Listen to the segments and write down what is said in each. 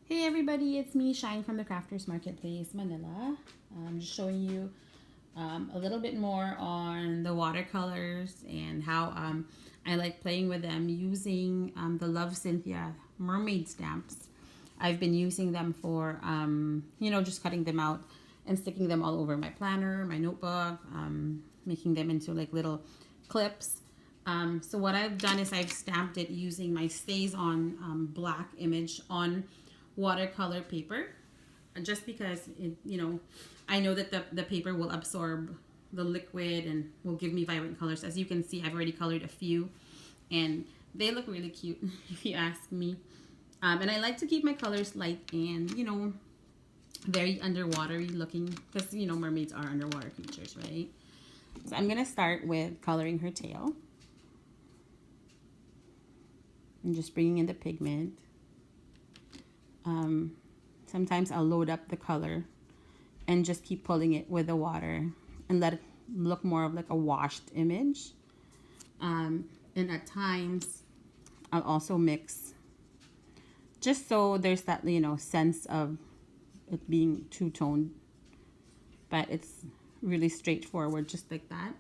Hey everybody, it's me, Shine from the Crafters Marketplace, Manila. I'm just showing you a little bit more on the watercolors and how I like playing with them using the Love Cynthia mermaid stamps. I've been using them for, just cutting them out and sticking them all over my planner, my notebook, making them into like little clips. So what I've done is I've stamped it using my Stays On black image on watercolor paper, just because I know that the paper will absorb the liquid and will give me vibrant colors. As you can see, I've already colored a few and they look really cute if you ask me. And I like to keep my colors light and very underwatery looking, because mermaids are underwater creatures, right? So I'm gonna start with coloring her tail. I'm just bringing in the pigment. Sometimes I'll load up the color and just keep pulling it with the water and let it look more of like a washed image. And at times I'll also mix, just so there's that sense of it being two-toned, but it's really straightforward, just like that.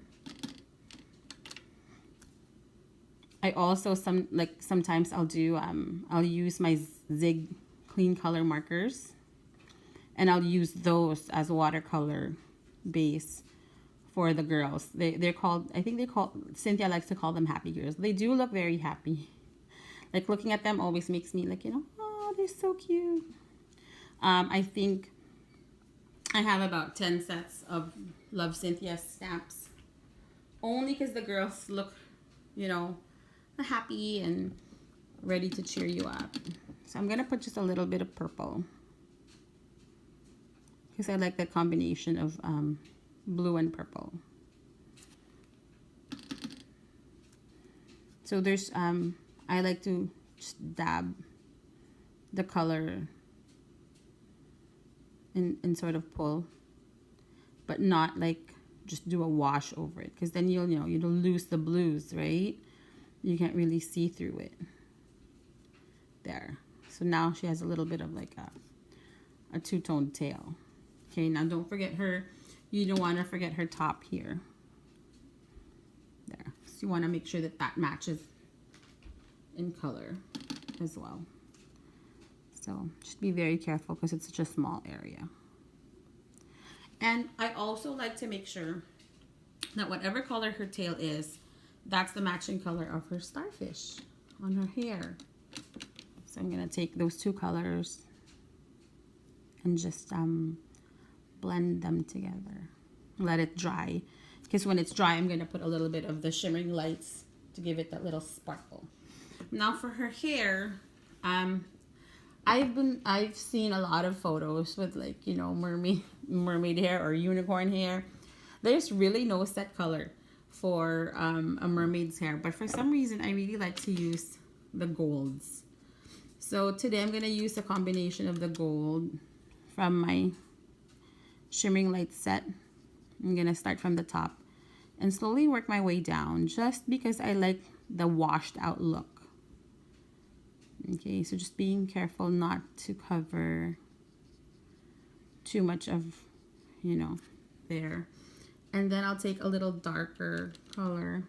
I also sometimes I'll do I'll use my Zig clean color markers, and I'll use those as watercolor base for the girls. They're called, I think they're called, Cynthia likes to call them happy girls. They do look very happy. Like looking at them always makes me like, oh, they're so cute. I think I have about 10 sets of Love Cynthia stamps, only because the girls look, happy and ready to cheer you up. So I'm gonna put just a little bit of purple, because I like that combination of blue and purple. So there's I like to just dab the color and sort of pull, but not like just do a wash over it, because then you'll lose the blues, right? You can't really see through it. There. So now she has a little bit of like a two-toned tail. Okay, now don't forget you don't want to forget her top here. There. So you want to make sure that that matches in color as well. So just be very careful, because it's such a small area. And I also like to make sure that whatever color her tail is, that's the matching color of her starfish on her hair. So I'm going to take those two colors and just blend them together. Let it dry, because when it's dry, I'm going to put a little bit of the shimmering lights to give it that little sparkle. Now for her hair, I've seen a lot of photos with like, mermaid hair or unicorn hair. There's really no set color for a mermaid's hair, but for some reason I really like to use the golds. So today I'm going to use a combination of the gold from my shimmering light set. I'm going to start from the top and slowly work my way down, just because I like the washed out look. Okay, so just being careful not to cover too much of, there. And then I'll take a little darker color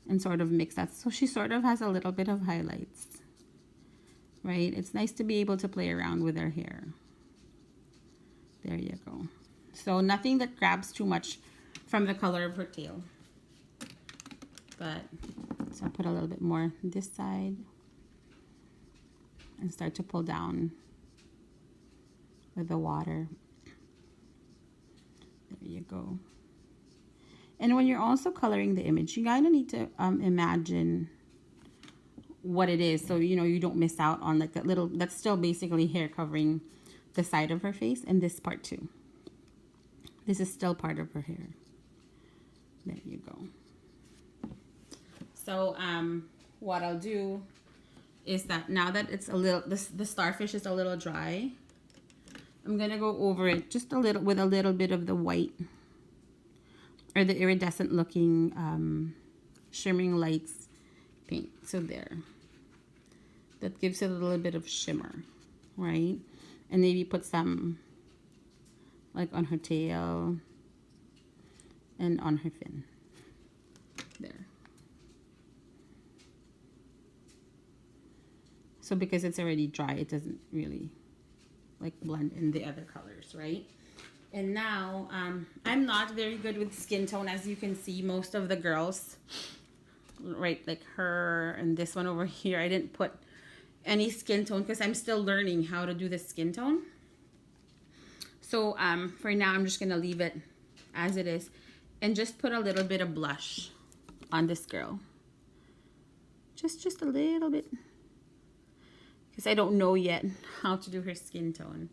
and sort of mix that, so she sort of has a little bit of highlights. Right? It's nice to be able to play around with her hair. There you go. So nothing that grabs too much from the color of her tail. But, so I'll put a little bit more this side and start to pull down with the water. There you go. And when you're also coloring the image, you kind of need to imagine what it is, so you don't miss out on like that little, that's still basically hair covering the side of her face, and this part too. This is still part of her hair. There you go. So what I'll do is that now that it's a little, the starfish is a little dry, I'm gonna go over it just a little with a little bit of the white or the iridescent looking shimmering lights paint. So there. That gives it a little bit of shimmer. right? And maybe put some like on her tail and on her fin. There. So because it's already dry, it doesn't really like blend in the other colors, right? And now, I'm not very good with skin tone, as you can see. Most of the girls, right, like her and this one over here, I didn't put any skin tone because I'm still learning how to do the skin tone. So for now, I'm just gonna leave it as it is and just put a little bit of blush on this girl. Just a little bit, because I don't know yet how to do her skin tone.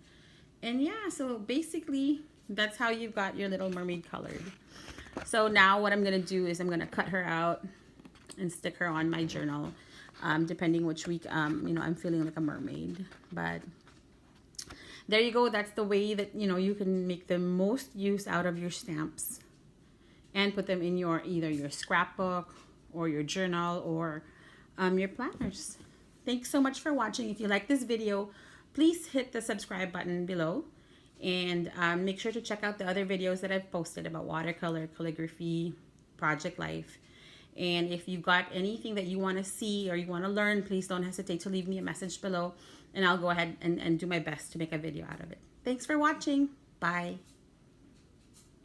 And yeah, so basically that's how you've got your little mermaid colored. So now what I'm gonna do is I'm gonna cut her out and stick her on my journal, depending which week you know, I'm feeling like a mermaid. But there you go. That's the way that, you know, you can make the most use out of your stamps and put them in your either your scrapbook or your journal or your planners. Thanks so much for watching. If you like this video, please hit the subscribe button below, and make sure to check out the other videos that I've posted about watercolor, calligraphy, project life. And if you've got anything that you want to see or you want to learn, please don't hesitate to leave me a message below, and I'll go ahead and do my best to make a video out of it. Thanks for watching. Bye.